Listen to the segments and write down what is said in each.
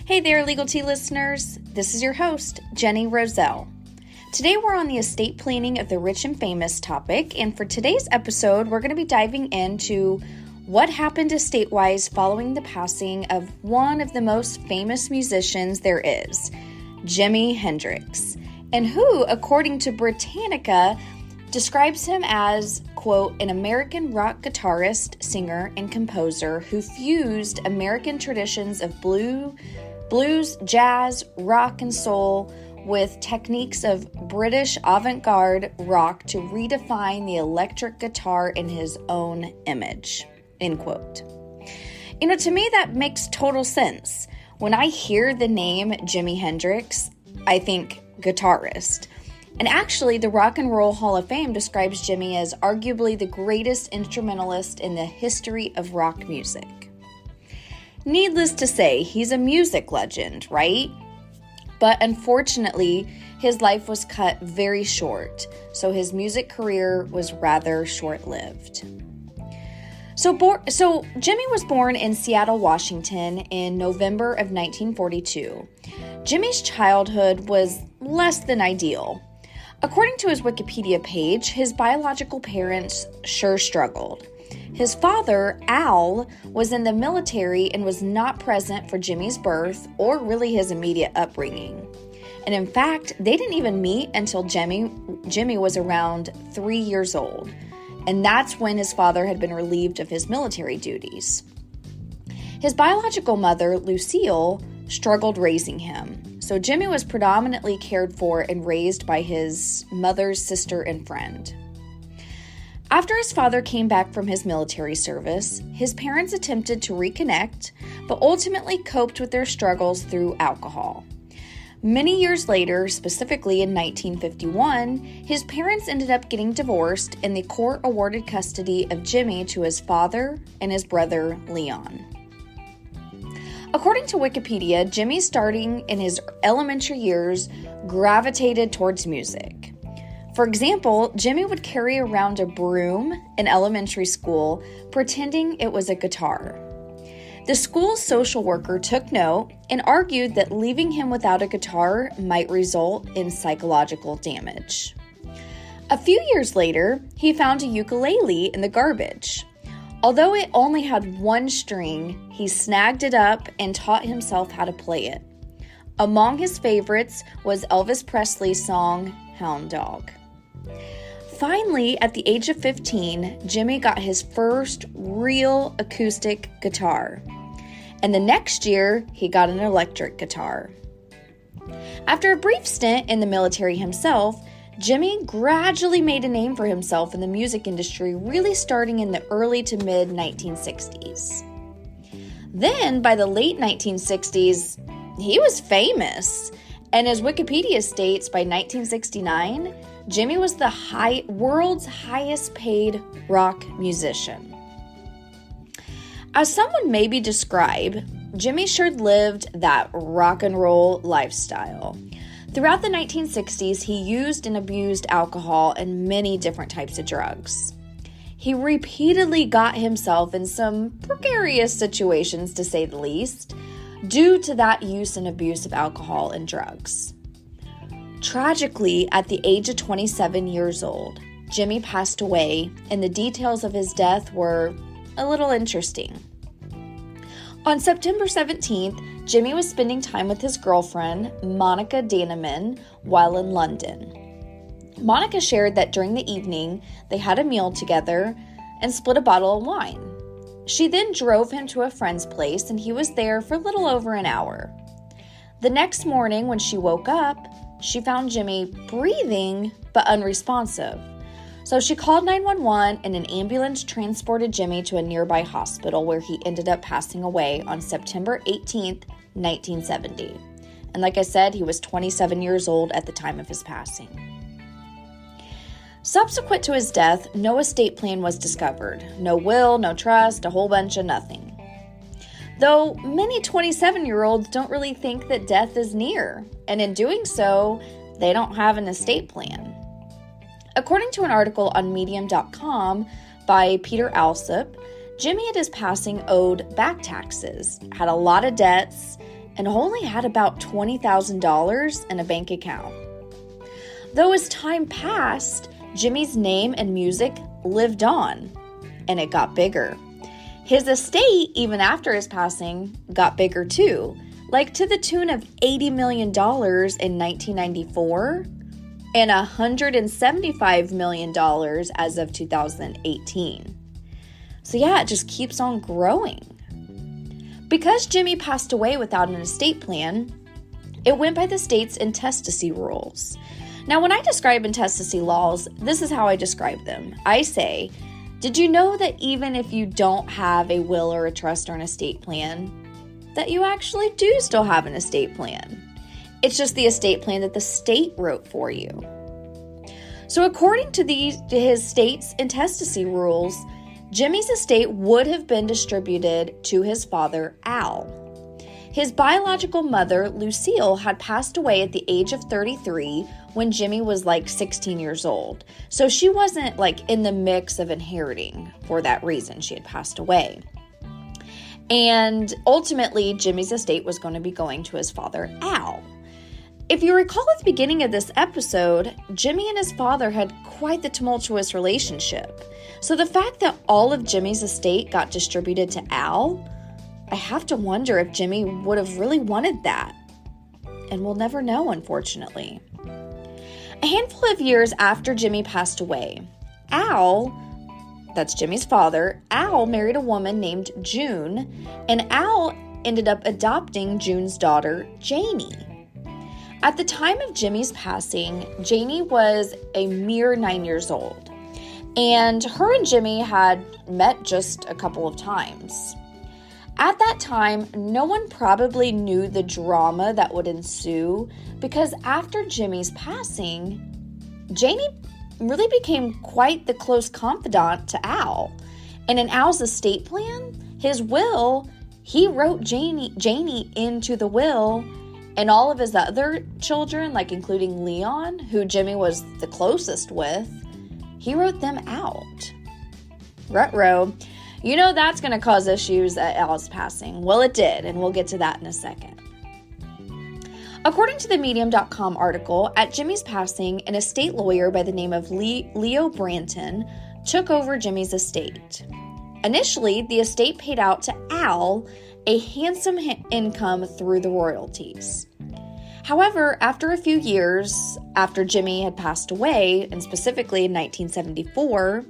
Hey there, Legal Tea listeners. This is your host, Jenny Roselle. Today we're on the estate planning of the rich and famous topic, and for today's episode, we're going to be diving into what happened estate-wise following the passing of one of the most famous musicians there is, Jimi Hendrix, and who, according to Britannica, describes him as, quote, an American rock guitarist, singer, and composer who fused American traditions of blues, jazz, rock, and soul with techniques of British avant-garde rock to redefine the electric guitar in his own image, end quote. To me, that makes total sense. When I hear the name Jimi Hendrix, I think guitarist. And actually, the Rock and Roll Hall of Fame describes Jimi as arguably the greatest instrumentalist in the history of rock music. Needless to say, he's a music legend, right? But unfortunately, his life was cut very short, so his music career was rather short-lived. So Jimi was born in Seattle, Washington in November of 1942. Jimi's childhood was less than ideal. According to his Wikipedia page, his biological parents sure struggled. His father, Al, was in the military and was not present for Jimi's birth or really his immediate upbringing. And in fact, they didn't even meet until Jimi was around 3 years old. And that's when his father had been relieved of his military duties. His biological mother, Lucille, struggled raising him. So Jimi was predominantly cared for and raised by his mother's sister and friend. After his father came back from his military service, his parents attempted to reconnect, but ultimately coped with their struggles through alcohol. Many years later, specifically in 1951, his parents ended up getting divorced and the court awarded custody of Jimi to his father and his brother, Leon. According to Wikipedia, Jimi, starting in his elementary years, gravitated towards music. For example, Jimi would carry around a broom in elementary school, pretending it was a guitar. The school's social worker took note and argued that leaving him without a guitar might result in psychological damage. A few years later, he found a ukulele in the garbage. Although it only had one string, he snagged it up and taught himself how to play it. Among his favorites was Elvis Presley's song, Hound Dog. Finally, at the age of 15, Jimi got his first real acoustic guitar. And the next year, he got an electric guitar. After a brief stint in the military himself, Jimi gradually made a name for himself in the music industry, really starting in the early to mid 1960s. Then, by the late 1960s, he was famous. And as Wikipedia states, by 1969, Jimi was the world's highest paid rock musician. As some would maybe describe, Jimi sure lived that rock and roll lifestyle. Throughout the 1960s, he used and abused alcohol and many different types of drugs. He repeatedly got himself in some precarious situations, to say the least, due to that use and abuse of alcohol and drugs. Tragically, at the age of 27 years old, Jimi passed away, and the details of his death were a little interesting. On September 17th, Jimi was spending time with his girlfriend, Monica Danneman, while in London. Monica shared that during the evening, they had a meal together and split a bottle of wine. She then drove him to a friend's place, and he was there for a little over an hour. The next morning, when she woke up, she found Jimi breathing but unresponsive. So she called 911 and an ambulance transported Jimi to a nearby hospital where he ended up passing away on September 18th, 1970. And like I said, he was 27 years old at the time of his passing. Subsequent to his death, no estate plan was discovered. No will, no trust, a whole bunch of nothing. Though many 27-year-olds don't really think that death is near, and in doing so, they don't have an estate plan. According to an article on Medium.com by Peter Alsop, Jimi at his passing owed back taxes, had a lot of debts, and only had about $20,000 in a bank account. Though as time passed, Jimi's name and music lived on, and it got bigger. His estate, even after his passing, got bigger too, like to the tune of $80 million in 1994 and $175 million as of 2018. So yeah, it just keeps on growing. Because Jimi passed away without an estate plan, it went by the state's intestacy rules. Now, when I describe intestacy laws, this is how I describe them. I say, did you know that even if you don't have a will or a trust or an estate plan, that you actually do still have an estate plan? It's just the estate plan that the state wrote for you. So according to his state's intestacy rules, Jimi's estate would have been distributed to his father, Al. His biological mother, Lucille, had passed away at the age of 33 when Jimi was like 16 years old. So she wasn't like in the mix of inheriting for that reason. She had passed away. And ultimately, Jimi's estate was going to be going to his father, Al. If you recall at the beginning of this episode, Jimi and his father had quite the tumultuous relationship. So the fact that all of Jimi's estate got distributed to Al, I have to wonder if Jimi would have really wanted that. And we'll never know, unfortunately. A handful of years after Jimi passed away, Al, that's Jimi's father, Al married a woman named June, and Al ended up adopting June's daughter, Janie. At the time of Jimi's passing, Janie was a mere 9 years old, and her and Jimi had met just a couple of times. At that time, no one probably knew the drama that would ensue because after Jimi's passing, Janie really became quite the close confidant to Al. And in Al's estate plan, his will, he wrote Janie into the will, and all of his other children, like including Leon, who Jimi was the closest with, he wrote them out. Ruh-roh. You know that's going to cause issues at Al's passing. Well, it did, and we'll get to that in a second. According to the Medium.com article, at Jimi's passing, an estate lawyer by the name of Leo Branton took over Jimi's estate. Initially, the estate paid out to Al a handsome income through the royalties. However, after a few years after Jimi had passed away, and specifically in 1974,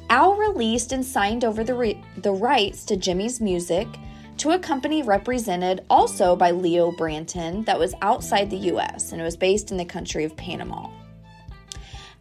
Al released and signed over the rights to Jimi's music to a company represented also by Leo Branton that was outside the U.S., and it was based in the country of Panama.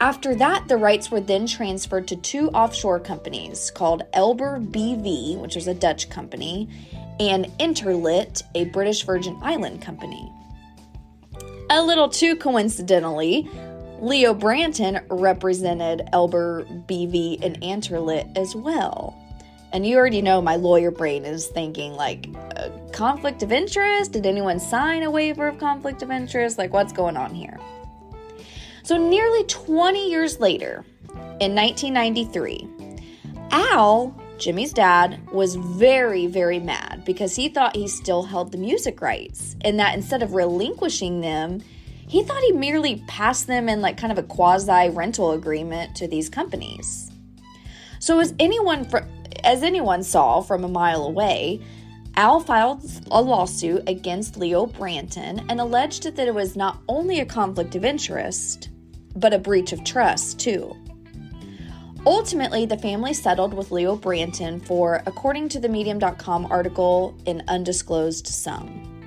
After that, the rights were then transferred to two offshore companies called Elber BV, which was a Dutch company, and Interlit, a British Virgin Island company. A little too coincidentally, Leo Branton represented Elber BV and Interlit as well. And you already know my lawyer brain is thinking like, conflict of interest? Did anyone sign a waiver of conflict of interest? Like, what's going on here? So nearly 20 years later, in 1993, Al, Jimi's dad, was very, very mad because he thought he still held the music rights and that instead of relinquishing them, he thought he merely passed them in like kind of a quasi-rental agreement to these companies. So as anyone saw from a mile away, Al filed a lawsuit against Leo Branton and alleged that it was not only a conflict of interest, but a breach of trust too. Ultimately, the family settled with Leo Branton for, according to the Medium.com article, an undisclosed sum.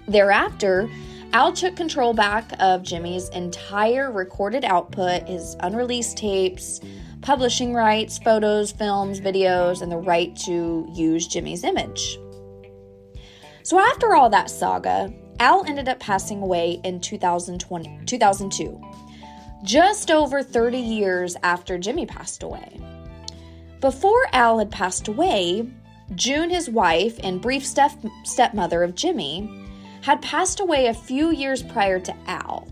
Thereafter, Al took control back of Jimi's entire recorded output, his unreleased tapes, publishing rights, photos, films, videos, and the right to use Jimi's image. So after all that saga, Al ended up passing away in 2002, just over 30 years after Jimi passed away. Before Al had passed away, June, his wife and brief stepmother of Jimi, had passed away a few years prior to Al.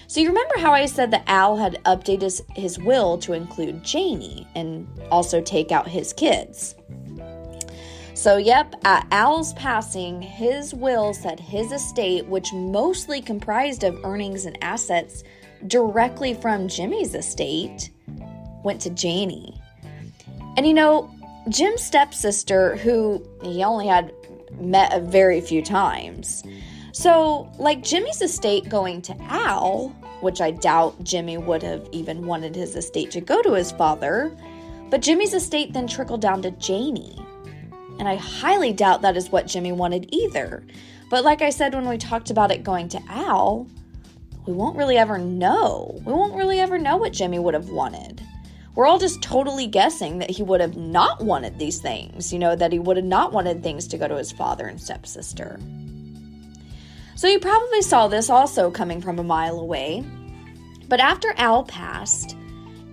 So you remember how I said that Al had updated his will to include Janie and also take out his kids. So, yep, at Al's passing, his will said his estate, which mostly comprised of earnings and assets directly from Jimi's estate, went to Janie. And Jim's stepsister, who he only had met a very few times. So, like Jimi's estate going to Al, which I doubt Jimi would have even wanted his estate to go to his father, but Jimi's estate then trickled down to Janie. And I highly doubt that is what Jimi wanted either. But like I said when we talked about it going to Al, we won't really ever know. We won't really ever know what Jimi would have wanted. We're all just totally guessing that he would have not wanted these things, that he would have not wanted things to go to his father and stepsister. So you probably saw this also coming from a mile away. But after Al passed,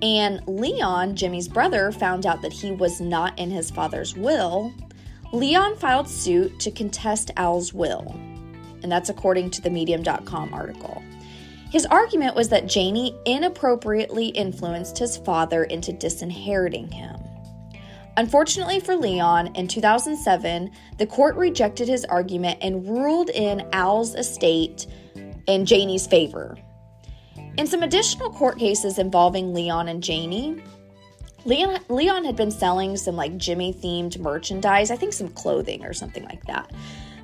and Leon, Jimi's brother, found out that he was not in his father's will, Leon filed suit to contest Al's will. And that's according to the Medium.com article. His argument was that Janie inappropriately influenced his father into disinheriting him. Unfortunately for Leon, in 2007, the court rejected his argument and ruled in Al's estate in Janie's favor. In some additional court cases involving Leon and Janie, Leon had been selling some Jimi-themed merchandise, I think some clothing or something like that.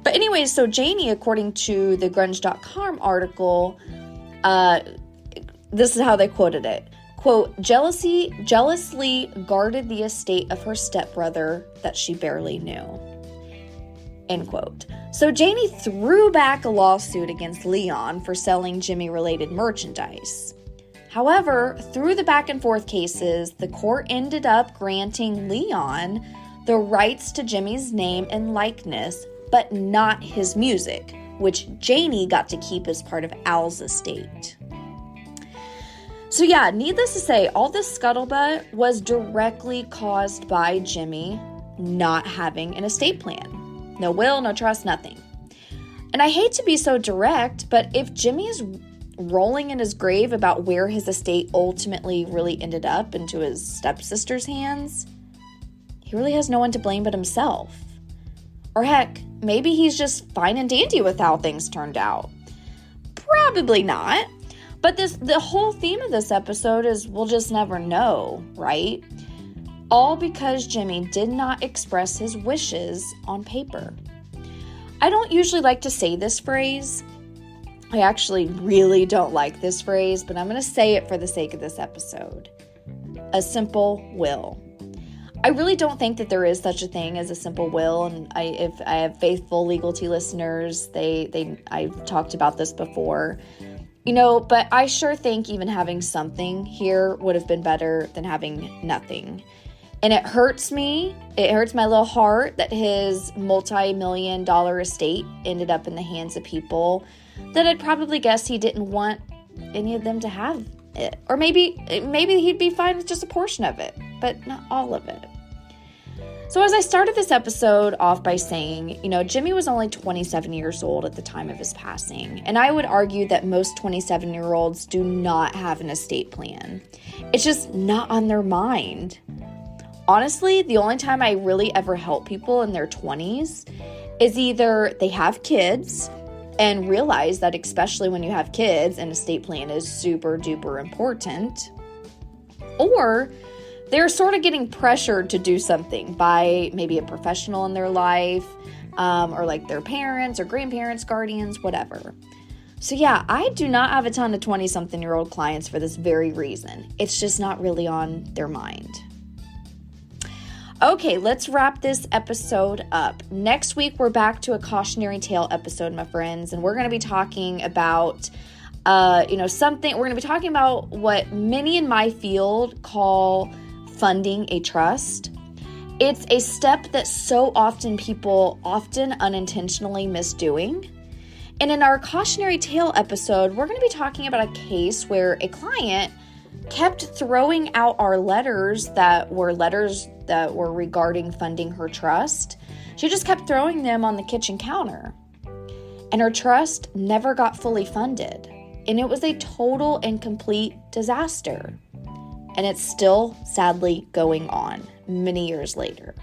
But anyways, so Janie, according to the Grunge.com article, this is how they quoted it. Quote, jealously guarded the estate of her stepbrother that she barely knew. End quote. So Janie threw back a lawsuit against Leon for selling Jimi-related merchandise. However, through the back and forth cases, the court ended up granting Leon the rights to Jimi's name and likeness, but not his music, which Janie got to keep as part of Al's estate. So yeah, needless to say, all this scuttlebutt was directly caused by Jimi not having an estate plan. No will, no trust, nothing. And I hate to be so direct, but if Jimi is rolling in his grave about where his estate ultimately really ended up into his stepsister's hands, he really has no one to blame but himself. Or heck, maybe he's just fine and dandy with how things turned out. Probably not. But the whole theme of this episode is we'll just never know, right? All because Jimi did not express his wishes on paper. I don't usually like to say this phrase. I actually really don't like this phrase, but I'm going to say it for the sake of this episode. A simple will. I really don't think that there is such a thing as a simple will, and if I have faithful Legal Tea listeners, I've talked about this before. But I sure think even having something here would have been better than having nothing. And it hurts me. It hurts my little heart that his multi-million-dollar estate ended up in the hands of people that I'd probably guess he didn't want any of them to have it. Or maybe he'd be fine with just a portion of it, but not all of it. So as I started this episode off by saying, Jimi was only 27 years old at the time of his passing. And I would argue that most 27-year-olds do not have an estate plan. It's just not on their mind. Honestly, the only time I really ever help people in their 20s is either they have kids and realize that especially when you have kids, an estate plan is super duper important, or they're sort of getting pressured to do something by maybe a professional in their life, or their parents or grandparents, guardians, whatever. So yeah, I do not have a ton of 20-something-year-old clients for this very reason. It's just not really on their mind. Okay, let's wrap this episode up. Next week, we're back to a cautionary tale episode, my friends, and we're going to be talking about something. We're going to be talking about what many in my field call funding a trust. It's a step that so often people unintentionally miss doing. And in our cautionary tale episode, we're going to be talking about a case where a client kept throwing out our letters that were regarding funding her trust. She just kept throwing them on the kitchen counter. And her trust never got fully funded. And it was a total and complete disaster. And it's still sadly going on many years later.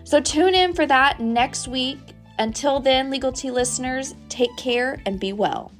So tune in for that next week. Until then, Legal Tea listeners, take care and be well.